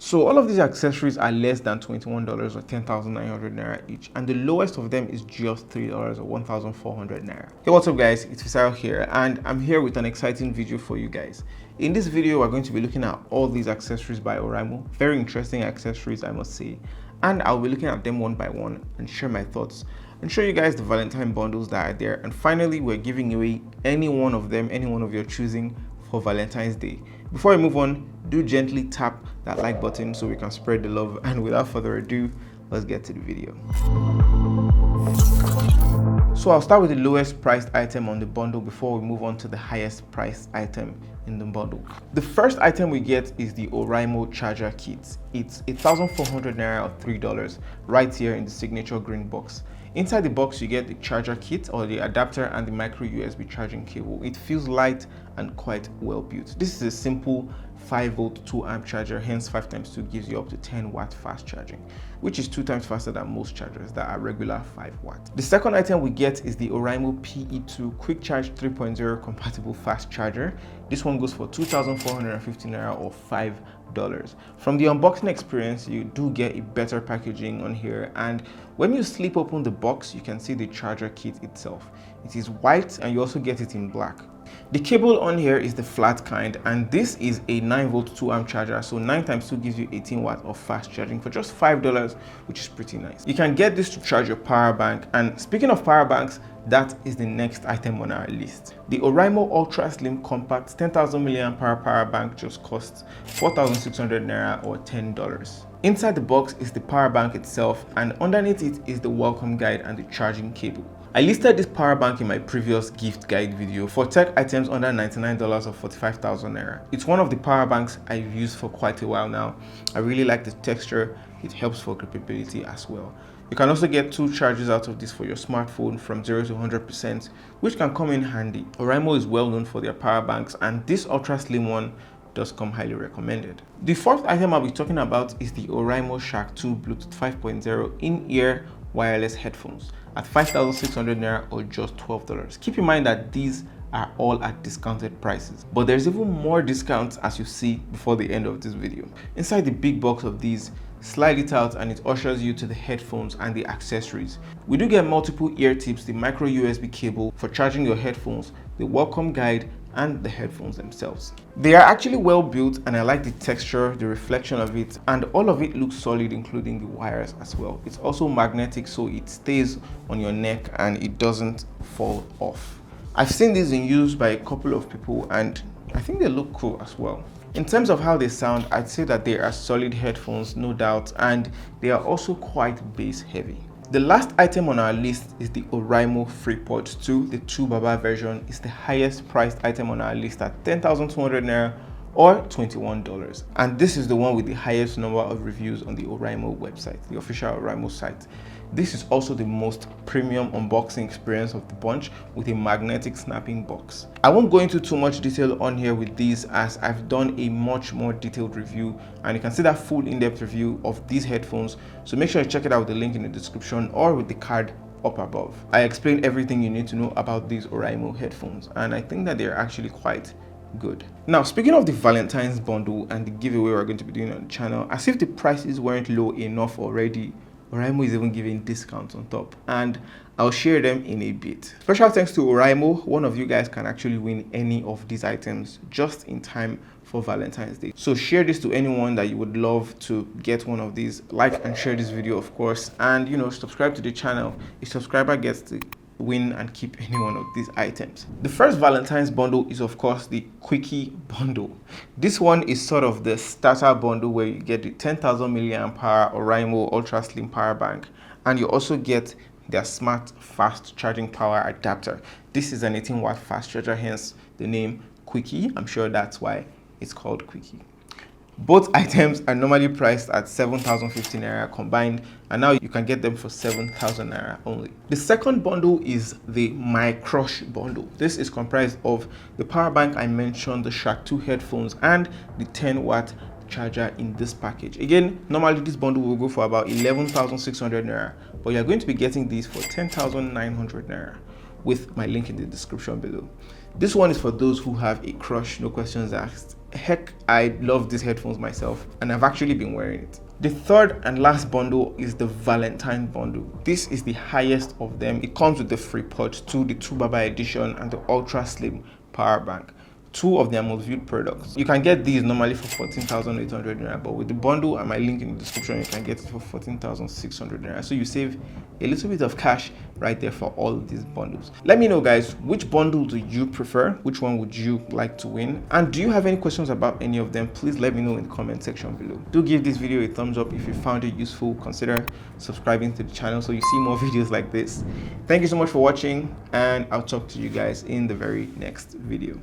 So all of these accessories are less than $21 or 10,900 naira each, and the lowest of them is just $3 or 1,400 naira. Hey, what's up guys, it's Fisayo here, and I'm here with an exciting video for you guys. In this video, we're going to be looking at all these accessories by Oraimo, very interesting accessories I must say, and I'll be looking at them one by one and share my thoughts and show you guys the Valentine bundles that are there. And finally, we're giving away any one of them, any one of your choosing for Valentine's Day. Before we move on, do gently tap that like button so we can spread the love, and without further ado, let's get to the video. So I'll start with the lowest priced item on the bundle before we move on to the highest priced item in the bundle. The first item we get is the Oraimo Charger Kit. It's 1,400 naira or $3 right here in the signature green box. Inside the box, you get the charger kit or the adapter and the micro USB charging cable. It feels light and quite well built. This is a simple 5-volt 2-amp charger, hence 5x2 gives you up to 10-watt fast charging, which is 2 times faster than most chargers that are regular 5-watt. The second item we get is the Oraimo PE2 Quick Charge 3.0 compatible fast charger. This one goes for 2,450 naira or $5. From the unboxing experience, you do get a better packaging on here, and when you slip open the box, you can see the charger kit itself. It is white and you also get it in black. The cable on here is the flat kind, and this is a 9-volt 2-amp charger, so 9x2 gives you 18 watts of fast charging for just $5, which is pretty nice. You can get this to charge your power bank, and speaking of power banks, that is the next item on our list. The Oraimo Ultra Slim Compact 10,000 mAh power bank just costs 4,600 naira or $10. Inside the box is the power bank itself, and underneath it is the welcome guide and the charging cable. I listed this power bank in my previous gift guide video for tech items under $99 or 45,000 naira. It's one of the power banks I've used for quite a while now. I really like the texture. It helps for gripability as well. You can also get 2 charges out of this for your smartphone from 0 to 100%, which can come in handy. Oraimo is well known for their power banks, and this ultra slim one does come highly recommended. The fourth item I'll be talking about is the Oraimo Shark 2 Bluetooth 5.0 in-ear wireless headphones at 5,600 naira or just $12. Keep in mind that these are all at discounted prices, but there's even more discounts as you see before the end of this video. Inside the big box of these, slide it out and it ushers you to the headphones and the accessories. We do get multiple ear tips, the micro USB cable for charging your headphones, the welcome guide, and the headphones themselves. They are actually well built, and I like the texture, the reflection of it, and all of it looks solid, including the wires as well. It's also magnetic, so it stays on your neck and it doesn't fall off. I've seen these in use by a couple of people and I think they look cool as well. In terms of how they sound, I'd say that they are solid headphones, no doubt, and they are also quite bass heavy. The last item on our list is the Oraimo FreePods 2. The 2BABA version is the highest priced item on our list at 10,200 naira or $21. And this is the one with the highest number of reviews on the Oraimo website, the official Oraimo site. This is also the most premium unboxing experience of the bunch, with a magnetic snapping box. I won't go into too much detail on here with these, as I've done a much more detailed review, and you can see that full in-depth review of these headphones, so make sure you check it out with the link in the description or with the card up above. I explained everything you need to know about these Oraimo headphones, and I think that they're actually quite good. Now, speaking of the Valentine's bundle and the giveaway we're going to be doing on the channel, as if the prices weren't low enough already, Oraimo is even giving discounts on top, and I'll share them in a bit. Special thanks to Oraimo. One of you guys can actually win any of these items just in time for Valentine's Day. So share this to anyone that you would love to get one of these. Like and share this video, of course, and subscribe to the channel. A subscriber gets to win and keep any one of these items. The first Valentine's bundle is of course the Quickie bundle. This one is sort of the starter bundle where you get the 10,000 mAh Oraimo Ultra Slim power bank, and you also get their smart fast charging power adapter. This is an 18-watt fast charger, hence the name Quickie. I'm sure that's why it's called Quickie. Both items are normally priced at 7,050 naira combined, and now you can get them for 7,000 naira only. The second bundle is the My Crush bundle. This is comprised of the power bank I mentioned, the Shark 2 headphones, and the 10-watt charger in this package. Again, normally this bundle will go for about 11,600 naira, but you're going to be getting these for 10,900 naira with my link in the description below. This one is for those who have a crush, no questions asked, Heck, I love these headphones myself, and I've actually been wearing it. The third and last bundle is the Valentine bundle. This is the highest of them. It comes with the FreePods 2, the 2BB edition, and the ultra slim power bank. Two of their most viewed products. You can get these normally for 14,800 naira, but with the bundle and my link in the description, you can get it for 14,600 naira. So you save a little bit of cash right there for all of these bundles. Let me know, guys, which bundle do you prefer? Which one would you like to win? And do you have any questions about any of them? Please let me know in the comment section below. Do give this video a thumbs up if you found it useful. Consider subscribing to the channel so you see more videos like this. Thank you so much for watching, and I'll talk to you guys in the very next video.